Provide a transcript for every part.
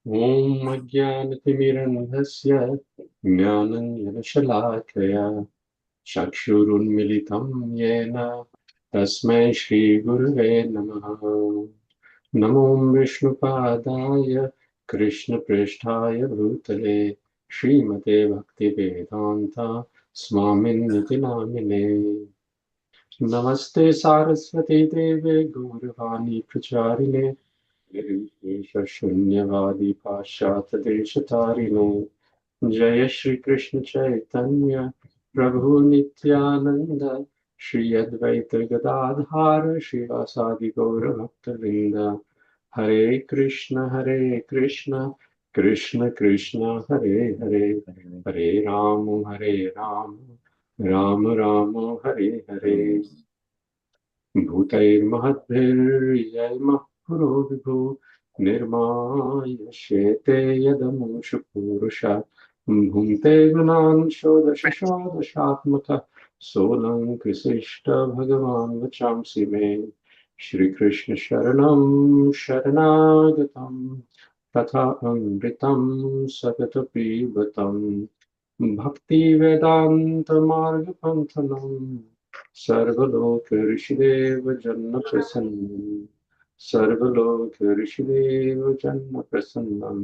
Om Ajnanatimmirandhasya Jnananjanashalaakaya Chakshurunmilitam Yena Tasmai Shri Gurave Namaha. Namo Vishnupadaya Krishna Pristhaya Bhutale Srimate Bhaktivedanta Swaminiti Namine. Namaste Saraswati Deve Gaurvani Pracharine शून्यवादी पाश्चात्य देशतारिणे जय श्री कृष्ण चैतन्य प्रभु नित्यानंद श्री अद्वैत गदाधार श्रीवासादि गौर भक्तवृंद हरे कृष्ण कृष्ण कृष्ण हरे हरे हरे राम राम राम हरे हरे भूतैर्महद्भिर्यैर्मः पुरो विभु निर्मायश्येते यदमुषु पुरुषा भुङ्क्ते गुणान् षोडशात्मकः सोऽलङ्कृशिष्ट भगवान् वचांसि मे श्रीकृष्ण शरणागतम् तथा अमृतं सततपीबतम् भक्तिवेदान्तमार्गपन्थनम् सर्वलोकऋषिदेव जन्मप्रसन्नं सर्वलोकऋषिदेव जन्मप्रसन्नं.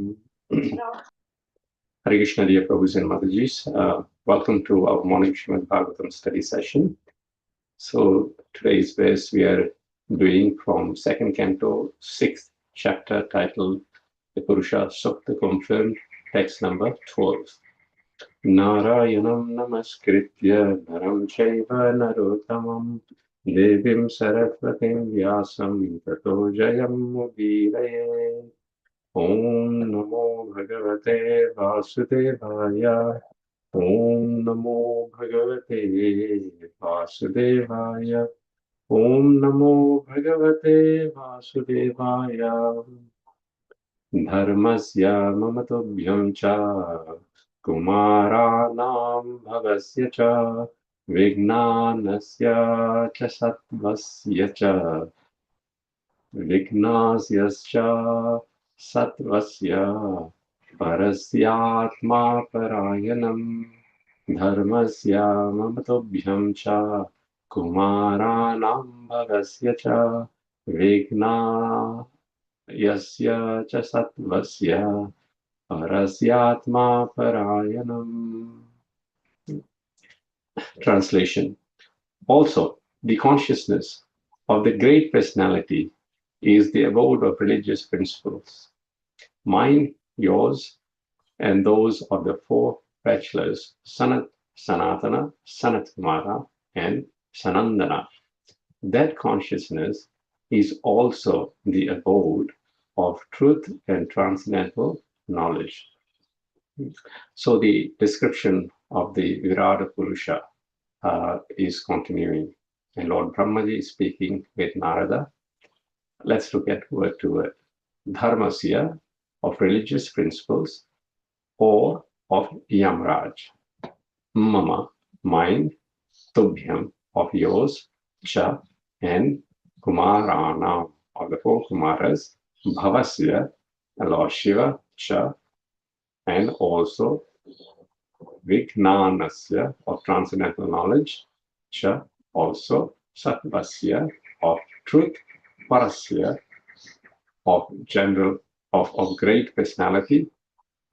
Hare Krishna, dear Prabhus and Matajis. Welcome to our morning Srimad Bhagavatam study session. So today's verse we are doing from second canto, 6th chapter, titled the Puruṣa-sūkta, confirmed text number 12. Narayanam namaskritya naram chaiva narottamam devim saraswatim vyasam tato jayam mudiraye. Om namo bhagavate vasudevaya. Om namo bhagavate vasudevaya. Om namo bhagavate vasudevaya. Dharmasya mamatobhyam cha Kumaranam bhavasya cha Vignanasya cha sattvasya cha Vignasyascha sattvasya Parasyatma parayanam Dharmasya mamatobhyam cha Kumaranam bhavasya cha Vignayasya cha sattvasya Parasyatma parayanam. Translation. Also, the consciousness of the great personality is the abode of religious principles. Mine, yours, and those of the four bachelors, Sanat, Sanatana, Sanat Kumara, and Sanandana. That consciousness is also the abode of truth and transcendental knowledge. So the description of the Virata Purusha is continuing. And Lord Brahmaji is speaking with Narada. Let's look at word to word. Dharmasya, of religious principles, or of Yamraj. Mama, mine. Tubhyam, of yours. Cha, and Kumarana, of the four Kumaras. Bhavasya, Lord Shiva. Cha, and also Vignanasya, of transcendental knowledge. Cha, also Sattvasya, of truth. Parasya, of general, of great personality.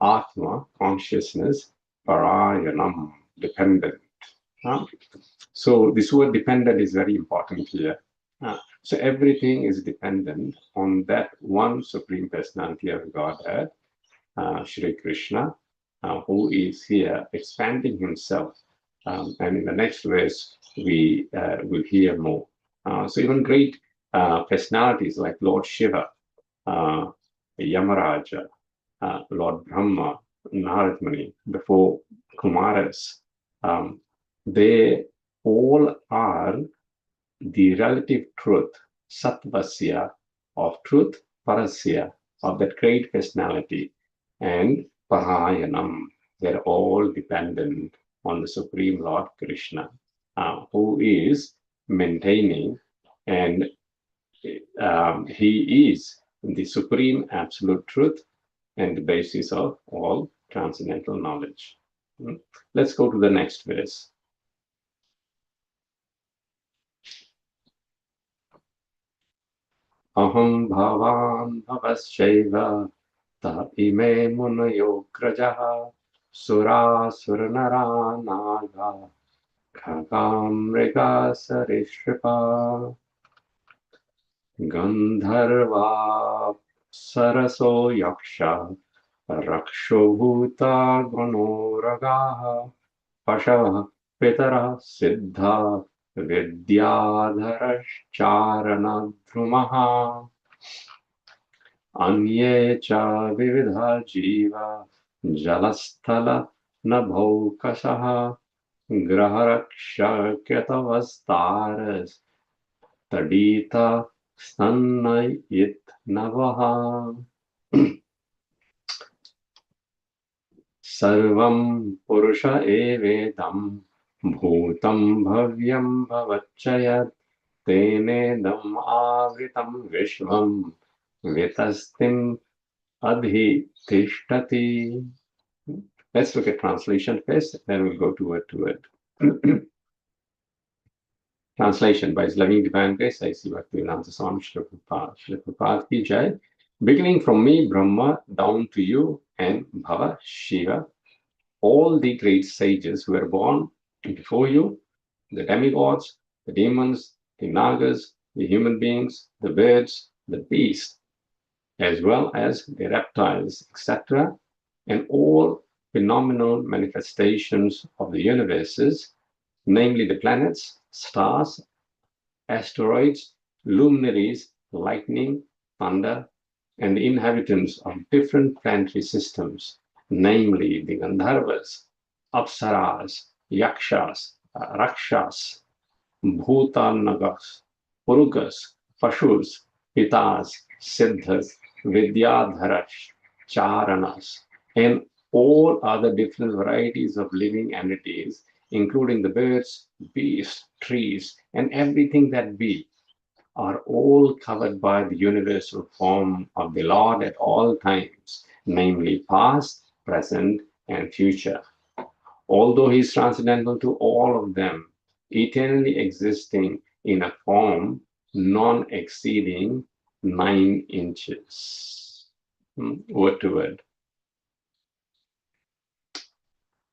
Atma, consciousness. Parayanam, dependent. So this word dependent is very important here. So everything is dependent on that one supreme personality of Godhead, Shri Krishna, who is here expanding himself. And in the next verse, we will hear more. So even great personalities like Lord Shiva, Yamaraja, Lord Brahma, Narad Muni, the four Kumaras, they all are the relative truth, Sattvasya, of truth, Parasya, of that great personality, and Parayanam. They're all dependent on the Supreme Lord Krishna, who is maintaining, and he is the Supreme Absolute Truth, and the basis of all transcendental knowledge. Let's go to the next verse. Aham bhavan bhavasyaiva ta ime munayo grajaha sura suranara naga khagam mriga sarishripa gandharva saraso yaksha raksho bhuta gunoragaha pasha pitara siddha vidyadharashcharanadhrumaha anye cha vividha jiva jalasthala nabhaukasaha graharakshakyatavastaras tadita sannayit navaha sarvam purusha evedam bhutam bhavyam bhavachayat tenedam avritam vishvam vitastim adhitishtati. Let's look at translation first, then we'll go to word to word. Translation by His Loving Divine Grace, I see Bhaktivedanta Swami Srila Prabhupada. Srila Prabhupada ki jai. Beginning from me, Brahma, down to you, and Bhava, Shiva, all the great sages who were born before you, the demigods, the demons, the nagas, the human beings, the birds, the beasts, as well as the reptiles, etc., and all phenomenal manifestations of the universes, namely the planets, stars, asteroids, luminaries, lightning, thunder, and the inhabitants of different planetary systems, namely the Gandharvas, Apsaras, Yakshas, Rakshas, Bhutanagas, Purugas, Pashus, Pitas, Siddhas, Vidyadharas, Charanas, and all other different varieties of living entities, including the birds, beasts, trees, and everything that be, are all covered by the universal form of the Lord at all times, namely past, present, and future. Although he is transcendental to all of them, eternally existing in a form non-exceeding 9 inches. Word to word.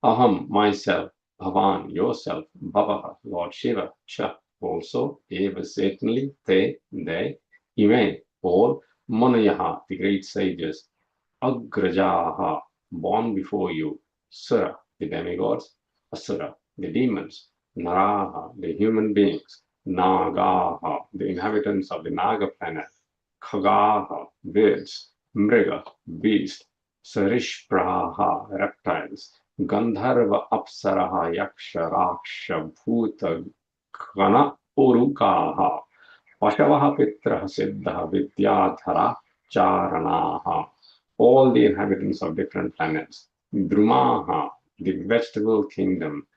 Aham, myself, Bhavan, yourself, Bhavaha, Lord Shiva, Cha, also, Eva, certainly, Te, they, Ime, all, Manayaha, the great sages, Agrajaha, born before you, Sura, the demigods, Asura, the demons, Naraha, the human beings, Nagaha, the inhabitants of the Naga planet, Khagaha, birds, Mriga, beast, Sarishpraha, reptiles, Gandharva, Apsaraha, Yaksha, Raksha, Bhuta, Gana, Urukaha, Pashavaha, Pitraha, Siddha, Vidyadhara, Charanaha, all the inhabitants of different planets, Drumaha, the vegetable kingdom,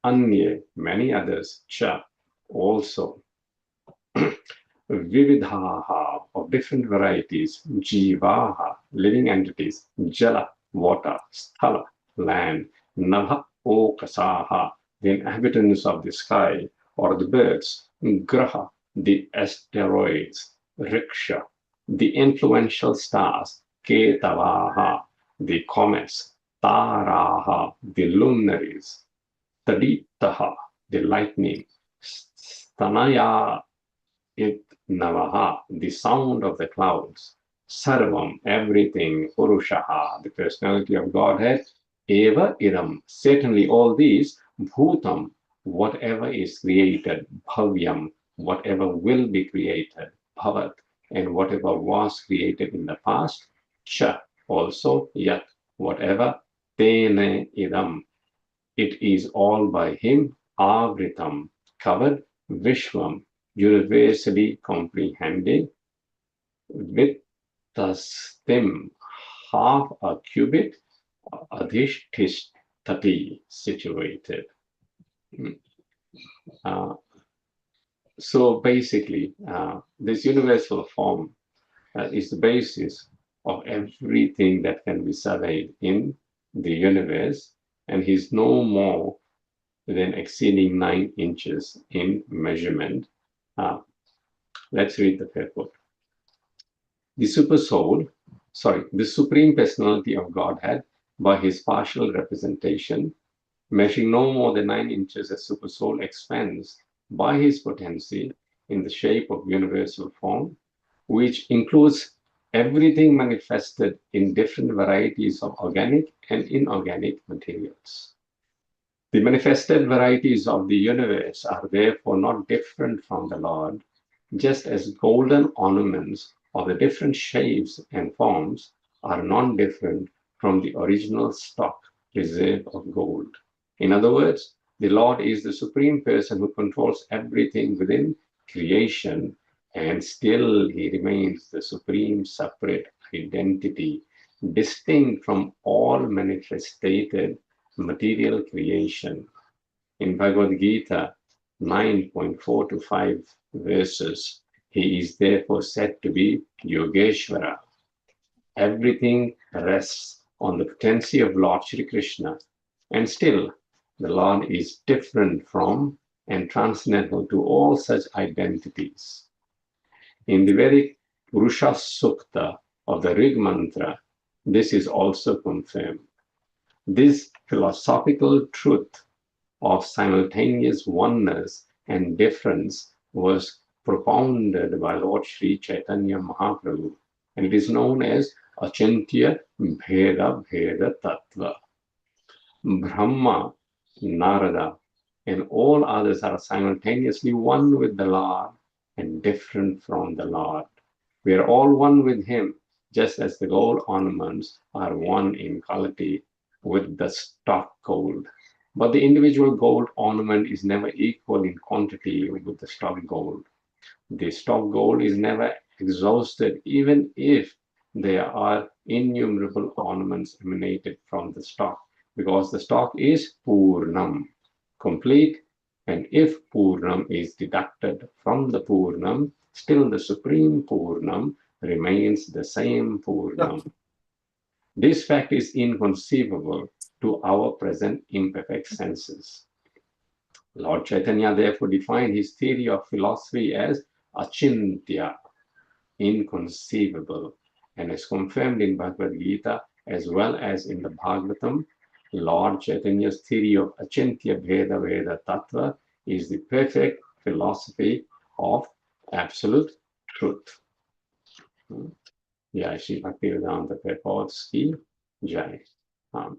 Anye, many others, Cha, also, Vividhaha, of different varieties, Jivaha, living entities, Jala, water, Sthala, land, Nabha, Okasaha, the inhabitants of the sky, or the birds, Graha, the asteroids, Riksha, the influential stars, Ketavaha, the comets, Taraha, the luminaries, Taditaha, the lightning, Stanaya, it Navaha, the sound of the clouds, Sarvam, everything, Purushaha, the personality of Godhead, Eva Idam, certainly all these, Bhutam, whatever is created, Bhavyam, whatever will be created, Bhavat, and whatever was created in the past, Cha, also, Yat, whatever, Tene Idam, it is all by him, Avritam, covered, Vishwam, universally comprehended, with the stem half a cubit, adhishthishtati, situated. So basically, this universal form is the basis of everything that can be surveyed in the universe, and he's no more than exceeding 9 inches in measurement. Let's read the purport. The the Supreme Personality of Godhead, by his partial representation, measuring no more than 9 inches as Supersoul, expands by his potency in the shape of universal form, which includes everything manifested in different varieties of organic and inorganic materials. The manifested varieties of the universe are therefore not different from the Lord, just as golden ornaments of the different shapes and forms are non-different from the original stock reserve of gold. In other words, the Lord is the Supreme Person who controls everything within creation, and still he remains the supreme separate identity, distinct from all manifested material creation. In Bhagavad Gita 9.4 to 5 verses, he is therefore said to be Yogeshwara. Everything rests on the potency of Lord Shri Krishna, and still the Lord is different from and transcendental to all such identities. In the Vedic Puruṣa-sūkta of the Rig mantra, this is also confirmed. This philosophical truth of simultaneous oneness and difference was propounded by Lord Sri Chaitanya Mahaprabhu, and it is known as Achintya Bheda Bheda Tattva. Brahma, Narada, and all others are simultaneously one with the Lord and different from the Lord. We are all one with him, just as the gold ornaments are one in quality with the stock gold. But the individual gold ornament is never equal in quantity with the stock gold. The stock gold is never exhausted, even if there are innumerable ornaments emanated from the stock, because the stock is Purnam, complete, and if Purnam is deducted from the Purnam, still the Supreme Purnam remains the same Purnam. This fact is inconceivable to our present imperfect senses. Lord Chaitanya therefore defined his theory of philosophy as achintya, inconceivable, and is confirmed in Bhagavad Gita as well as in the Bhāgavatam. Lord Chaitanya's theory of achintya bheda veda tattva is the perfect philosophy of absolute truth. Jai Shri Bhaktivedanta purports ki Jai. A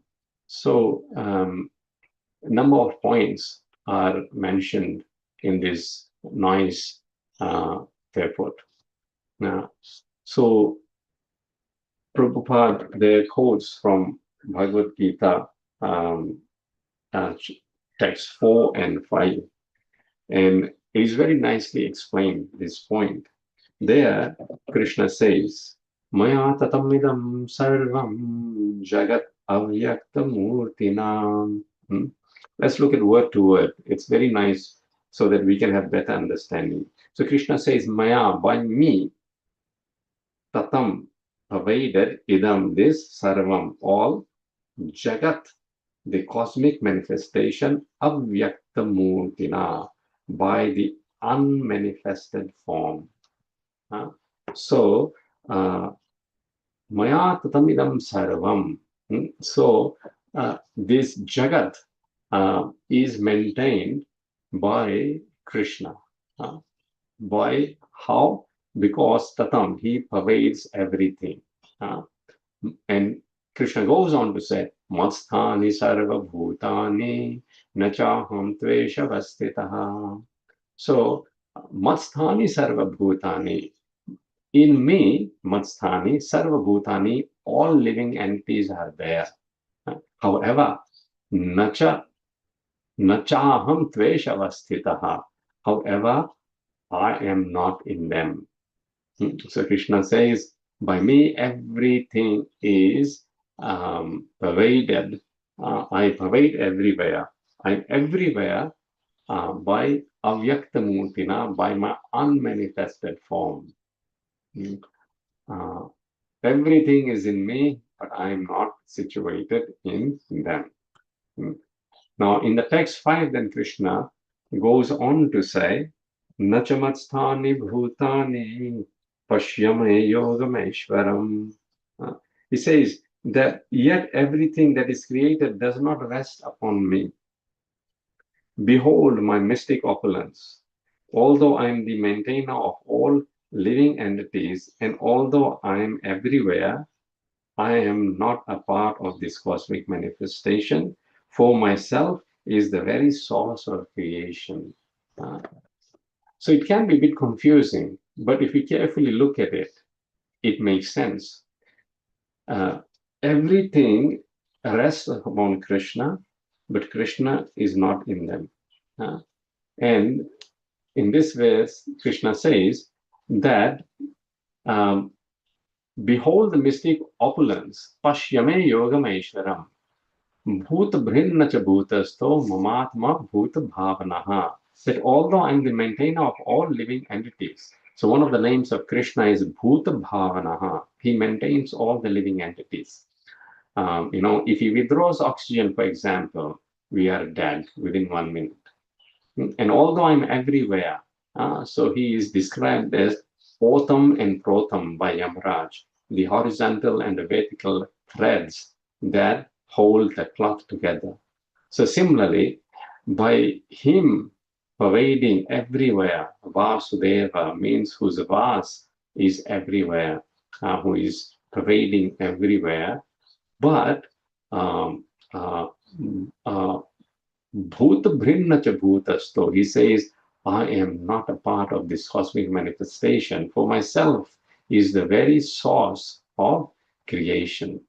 number of points are mentioned in this nice purport. So Prabhupada there quotes from Bhagavad Gita texts 4 and 5, and it is very nicely explained, this point. There, Krishna says, Maya tatamidam sarvam jagat avyaktamurtinam. Let's look at word to word. It's very nice so that we can have better understanding. So Krishna says, Maya, by me, tatam, pervaded, idam, this, sarvam, all, jagat, the cosmic manifestation, avyaktamurtina, by the unmanifested form. So, Maya tatamidam sarvam. So, this jagat is maintained by Krishna. By how? Because tatam, he pervades everything. And Krishna goes on to say, Matsthani sarva bhutani nachaham tvesha vastitaha. So, Matsthani sarva bhutani. In me, Matsthani sarva bhutani, all living entities are there. However, nachaham tvesha vastitaha. However, I am not in them. So Krishna says, by me everything is pervaded. I pervade everywhere. I'm everywhere by avyaktamurtina, by my unmanifested form. Everything is in me, but I am not situated in them. Now, in the text 5, then Krishna goes on to say, Nachamatstani bhutani pashyame yogameshwaram. He says that yet everything that is created does not rest upon me. Behold my mystic opulence. Although I am the maintainer of all living entities, and although I am everywhere, I am not a part of this cosmic manifestation. For myself is the very source of creation. Uh, so it can be a bit confusing, but if we carefully look at it, it makes sense. Everything rests upon Krishna, but Krishna is not in them. And in this verse, Krishna says that behold the mystic opulence, pashyame yogameshwaram, bhut brinna cha bhutasto mamatma bhuta bhavanaha. That although I'm the maintainer of all living entities, so one of the names of Krishna is bhuta bhavanaha. He maintains all the living entities. If he withdraws oxygen, for example, we are dead within 1 minute. And although I'm everywhere, so he is described as Otam and Protam by Yamaraj, the horizontal and the vertical threads that hold the cloth together. So similarly, by him pervading everywhere, Vasudeva means whose Vas is everywhere, who is pervading everywhere, but Bhuta bhrinna cha bhutasto. He says, I am not a part of this cosmic manifestation. For myself is the very source of creation.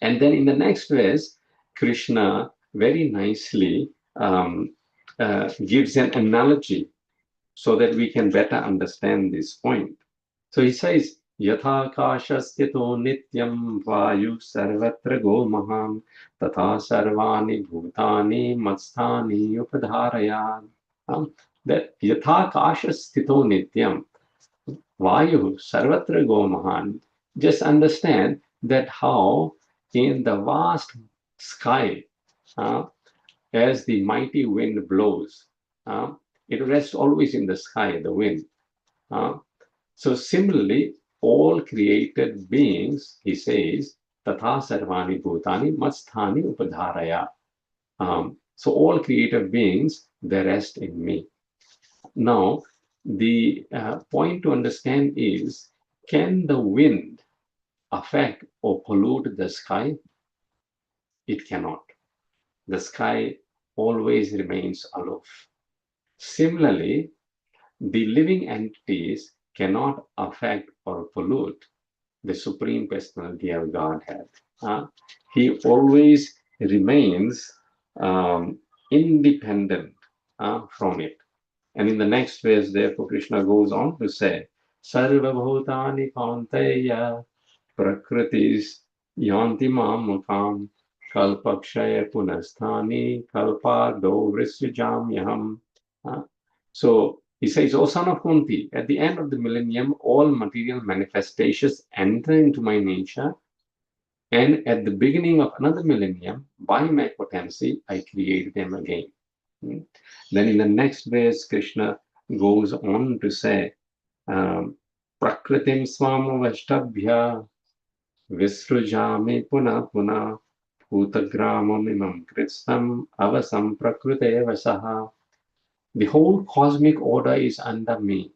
And then in the next verse, Krishna very nicely gives an analogy so that we can better understand this point. So he says, Yatha kashasthito nityam vayu sarvatra go maham tatha sarvani bhutani matsthani upadharayad. That yatha kashasthito nityam vayu sarvatra go mahan. Just understand that how in the vast sky, as the mighty wind blows, it rests always in the sky, the wind. So similarly, all created beings, he says, tatha sarvani bhutani matsthani upadharaya. So all created beings, they rest in me. Now, the point to understand is, can the wind affect or pollute the sky? It cannot. The sky always remains aloof. Similarly, the living entities cannot affect or pollute the Supreme Personality of Godhead. He always remains independent from it. And in the next verse, therefore, Krishna goes on to say, Sarva Bhutani Kaunteya Prakritis Yanti Mamukam Kalpakshaya Punasthani Kalpado Vrisyajamyaham. So he says, O son of Kunti, at the end of the millennium, all material manifestations enter into my nature, and at the beginning of another millennium, by my potency, I create them again. Then in the next verse, Krishna goes on to say, Prakritim swamavashtabhya visrujami puna puna bhutagramam imam kritsam avasam prakrite vasaha. The whole cosmic order is under me.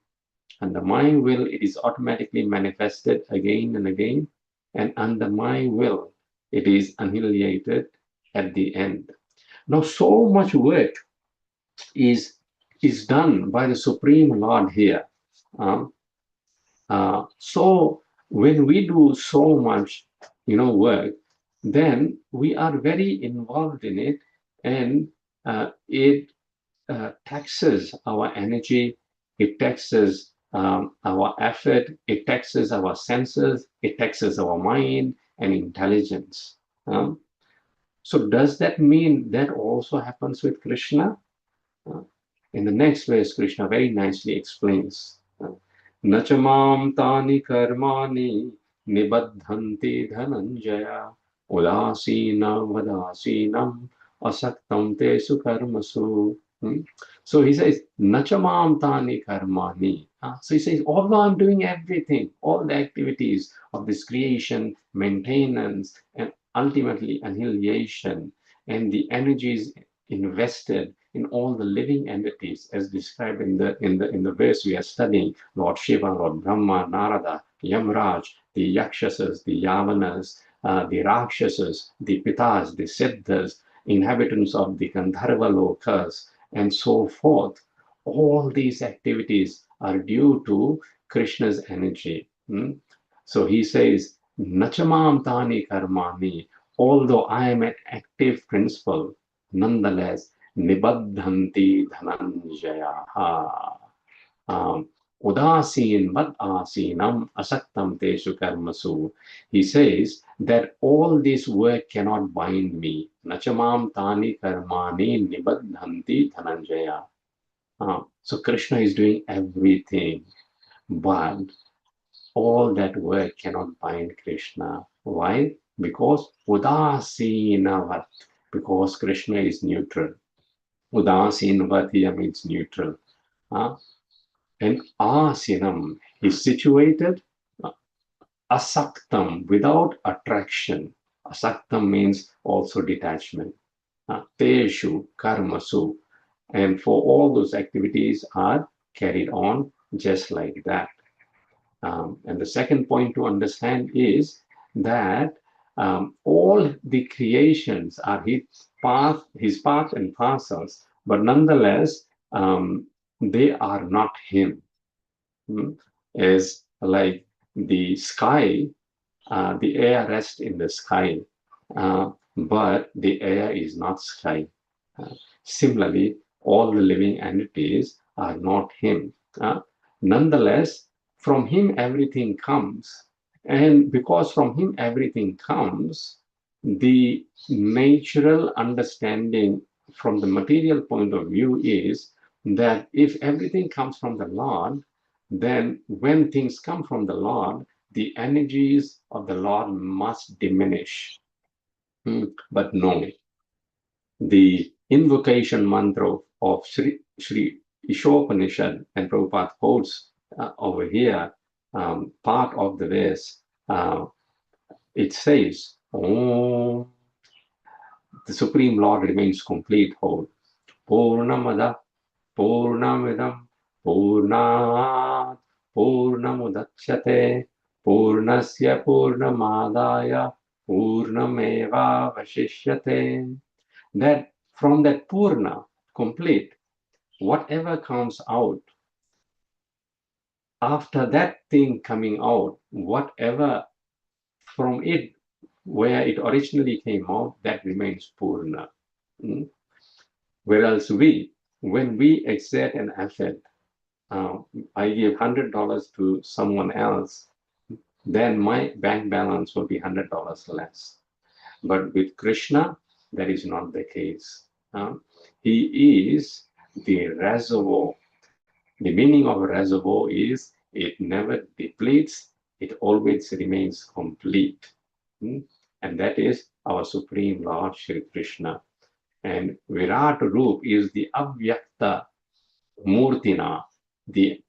Under my will, it is automatically manifested again and again, and under my will, it is annihilated at the end. Now, so much work is done by the Supreme Lord here. So when we do so much, work, then we are very involved in it, and it taxes our energy, it taxes our effort, it taxes our senses, it taxes our mind and intelligence. So does that mean that also happens with Krishna? In the next verse, Krishna very nicely explains, Nachamam tani karmani nibaddhanti dhananjaya udasina vadasinam asaktam tesu karmasu. So he says, Nachamam tani karmani. So he says, although I'm doing everything, all the activities of this creation, maintenance, and ultimately annihilation, and the energies invested in all the living entities, as described in the verse we are studying, Lord Shiva, Lord Brahma, Narada, Yamraj, the Yakshasas, the Yavanas, the Rakshasas, the Pitas, the Siddhas, inhabitants of the Gandharva lokas, and so forth. All these activities are due to Krishna's energy. So he says, Nachamam tani karmani, although I am an active principle, nonetheless, nibaddhanti dhananjayaha. Udasin vad asinam asaktam tesu karmasu. He says that all this work cannot bind me. Nachamam tani karmani nibaddhanti dhananjaya. So Krishna is doing everything, but all that work cannot bind Krishna. Why? Because udasinavat. Because Krishna is neutral. Udasinvat here means neutral. And asinam is situated asaktam, without attraction. Asaktam means also detachment. Teshu karmasu. And for all those activities are carried on just like that. And the second point to understand is that all the creations are his path and parcels, but nonetheless, they are not him. As like the sky, the air rests in the sky, but the air is not sky. Similarly, all the living entities are not him. Nonetheless, from him everything comes. And because from him everything comes, the natural understanding from the material point of view is that if everything comes from the Lord, then when things come from the Lord, the energies of the Lord must diminish. But no, the invocation mantra of Sri Ishopanishad, and Prabhupada quotes over here, part of the verse, it says, Om, the Supreme Lord remains complete whole. Purnamada, Purnamidam, Purnat, Purnamudachyate, Purnasya Purnamadaya, Purnameva Vashishyate. That from that Purna, complete, whatever comes out, after that thing coming out, whatever from it, where it originally came out, that remains Purna. Whereas when we exert an effort, I give $100 to someone else, then my bank balance will be $100 less. But with Krishna, that is not the case. He is the reservoir. The meaning of a reservoir is it never depletes, it always remains complete. And that is our Supreme Lord Shri Krishna. And Virat Roop is the Avyakta Murtina, the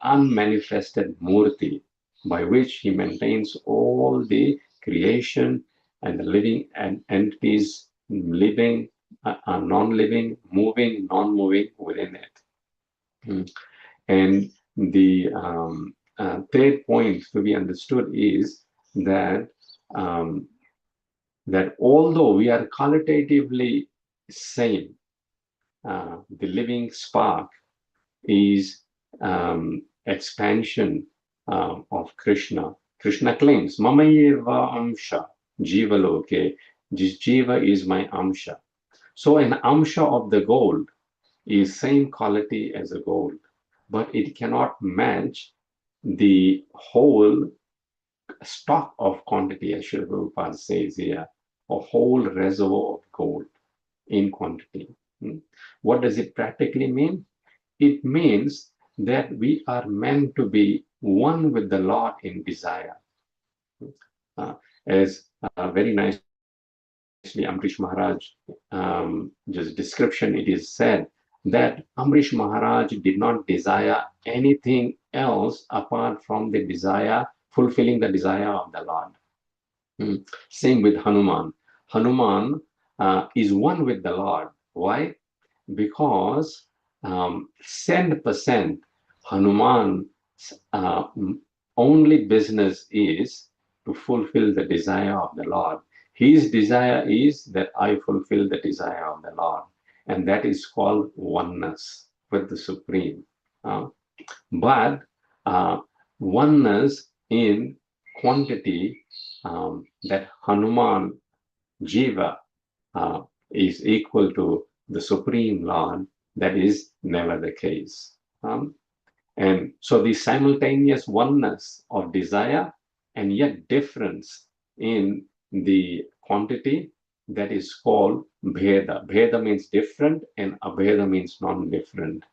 unmanifested Murti, by which he maintains all the creation and the living entities, living, non-living, moving, non-moving within it. And the third point to be understood is that that although we are qualitatively same, the living spark is expansion of Krishna. Krishna claims, Mamayeva Amsha, Jiva Loke. This Jiva is my Amsha. So an Amsha of the gold is same quality as a gold, but it cannot match the whole stock of quantity, as Srila Prabhupada says here, a whole reservoir of gold in quantity. What does it practically mean? It means that we are meant to be one with the Lord in desire. As very nicely Amrish Maharaj, just description, it is said that Amrish Maharaj did not desire anything else apart from the desire, fulfilling the desire of the Lord. Same with Hanuman. Hanuman is one with the Lord. Why? Because 100% Hanuman's only business is to fulfill the desire of the Lord. His desire is that I fulfill the desire of the Lord, and that is called oneness with the Supreme. But oneness in quantity, that Hanuman Jiva is equal to the Supreme Lord, that is never the case. And so the simultaneous oneness of desire and yet difference in the quantity, that is called Bheda. Bheda means different and Abheda means non-different.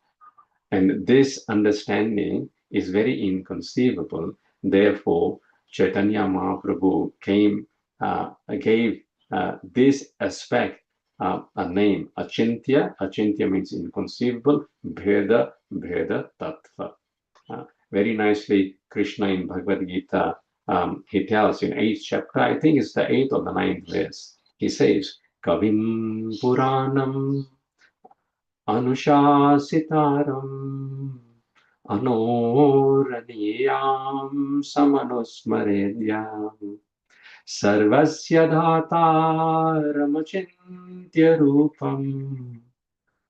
And this understanding is very inconceivable. Therefore, Chaitanya Mahaprabhu gave this aspect a name, Achintya. Achintya means inconceivable, Bheda, Bheda Tattva. Very nicely, Krishna in Bhagavad Gita, he tells in 8th chapter, I think it's the 8th or the 9th verse, he says, Kavim Puranam Anushasitaram Anoraniyam Samanusmaredyam Sarvasya Dhataramachintya Rupam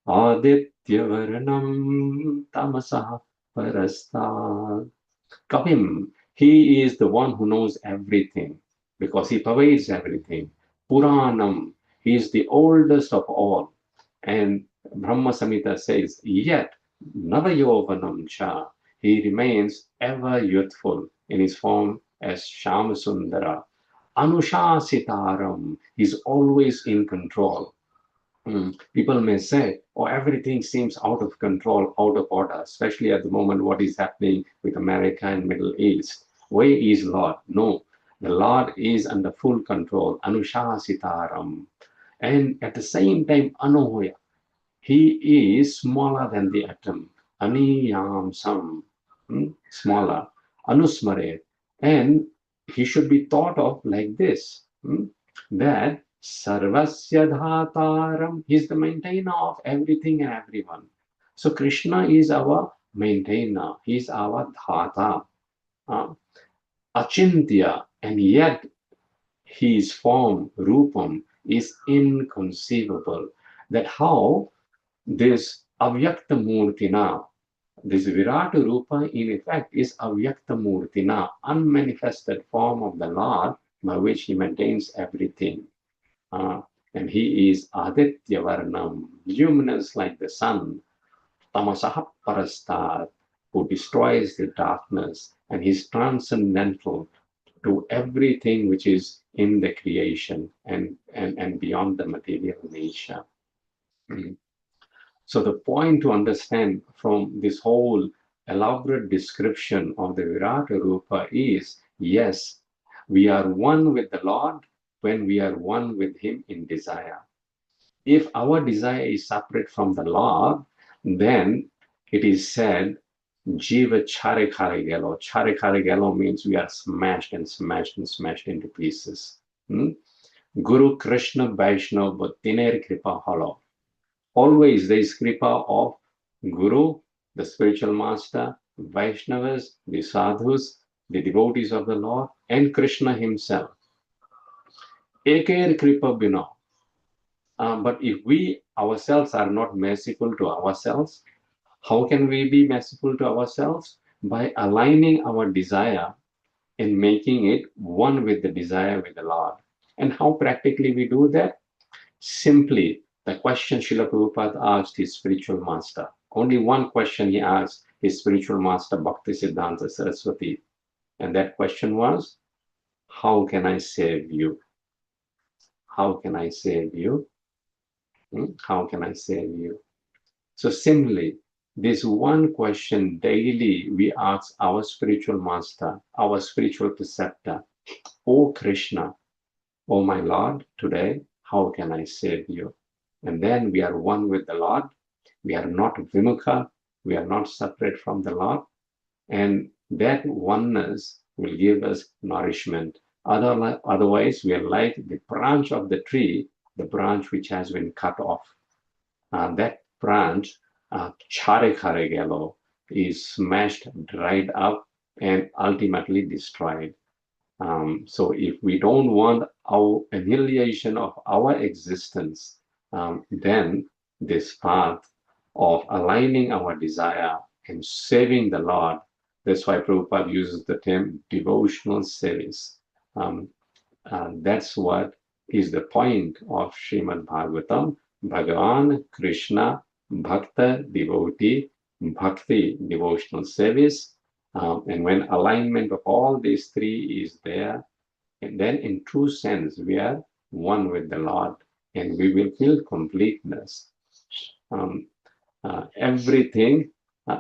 Aditya Varanam Tamasah Parastad. Kavim, he is the one who knows everything because he pervades everything. Puranam, he is the oldest of all. And Brahma Samhita says, yet Navayovanam Cha, he remains ever youthful in his form as Shyamasundara. Anushasitaram, he's always in control. People may say, oh, everything seems out of control, out of order, especially at the moment what is happening with America and Middle East. Where is Lord? No, the Lord is under full control. Anushasitaram. And at the same time, Anohoya, he is smaller than the atom. Aniyam Sam, smaller. Anusmare. And he should be thought of like this, that Sarvasya Dhataram, he is the maintainer of everything and everyone. So Krishna is our maintainer, he is our Dhata. Achintya, and yet his form, Rupam, is inconceivable. That how this Avyakta Murtina, this Virata Rupa, in effect, is Avyakta Murtina, unmanifested form of the Lord by which he maintains everything. And he is Aditya Varnam, luminous like the sun, Tamasaha Parastad, who destroys the darkness, and he is transcendental to everything which is in the creation and beyond the material nature. So the point to understand from this whole elaborate description of the Virata Rupa is, yes, we are one with the Lord when we are one with him in desire. If our desire is separate from the Lord, then it is said, Jiva Chare Khare Gelo. Chare Khare Gelo means we are smashed and smashed and smashed into pieces. Guru Krishna Vaishnava Tiner Kripa Halo. Always there is Kripa of Guru, the spiritual master, Vaishnavas, the sadhus, the devotees of the Lord, and Krishna himself. Eker Kripa Bino. But if we ourselves are not merciful to ourselves, how can we be merciful to ourselves? By aligning our desire and making it one with the desire with the Lord. And how practically we do that? Simply, the question Srila Prabhupada asked his spiritual master. Only one question he asked his spiritual master, Bhakti Siddhanta Saraswati. And that question was, how can I save you? How can I save you? How can I save you? So simply, this one question daily we ask our spiritual master, our spiritual preceptor, "O Krishna, O my Lord, today, how can I save you?" And then we are one with the Lord. We are not vimukha. We are not separate from the Lord. And that oneness will give us nourishment. Otherwise, we are like the branch of the tree, the branch which has been cut off. That branch, charekharegelo, is smashed, dried up, and ultimately destroyed. So if we don't want our annihilation of our existence, then this path of aligning our desire and saving the Lord, that's why Prabhupada uses the term devotional service. That's what is the point of Srīmad Bhāgavatam. Bhagavan, Krishna, Bhakta, devotee, Bhakti, devotional service. And when alignment of all these three is there, and then in true sense, we are one with the Lord and we will feel completeness. Everything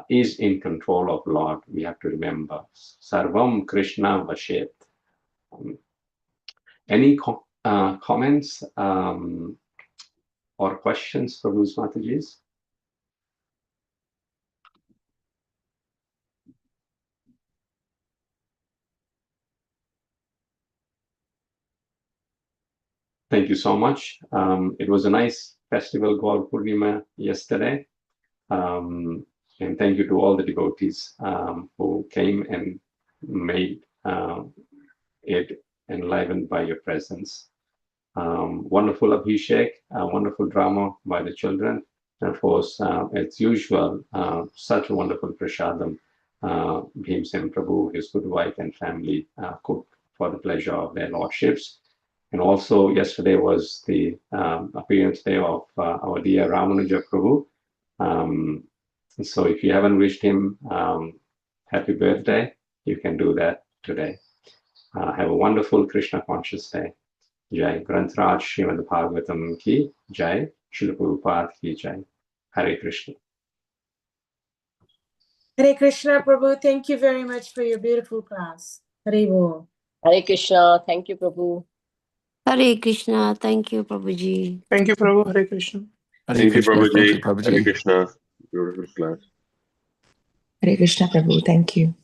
is in control of Lord. We have to remember. Sarvam Krishna Vashet. Any comments or questions for Prabhu's Mataji's? Thank you so much. It was a nice festival, Gaur Purnima, yesterday. And thank you to all the devotees who came and made it enlivened by your presence. Wonderful Abhishek, wonderful drama by the children. And of course, as usual, such a wonderful prasadam. Bhimsen Prabhu, his good wife and family cooked for the pleasure of their lordships. And also yesterday was the appearance day of our dear Ramanuja Prabhu. So if you haven't wished him happy birthday, you can do that today. Have a wonderful Krishna conscious day. Jai Grantraj Srimad Bhagavatam ki Jai, Srila Prabhupada ki Jai. Hare Krishna. Hare Krishna, Prabhu. Thank you very much for your beautiful class. Hare Bo. Hare Krishna. Thank you, Prabhu. Hare Krishna. Thank you, Prabhuji. Thank you, Prabhu. Hare Krishna. Thank you, Prabhuji. Thank you, Prabhuji. Hare Krishna. Beautiful class. Hare Krishna, Prabhu. Thank you.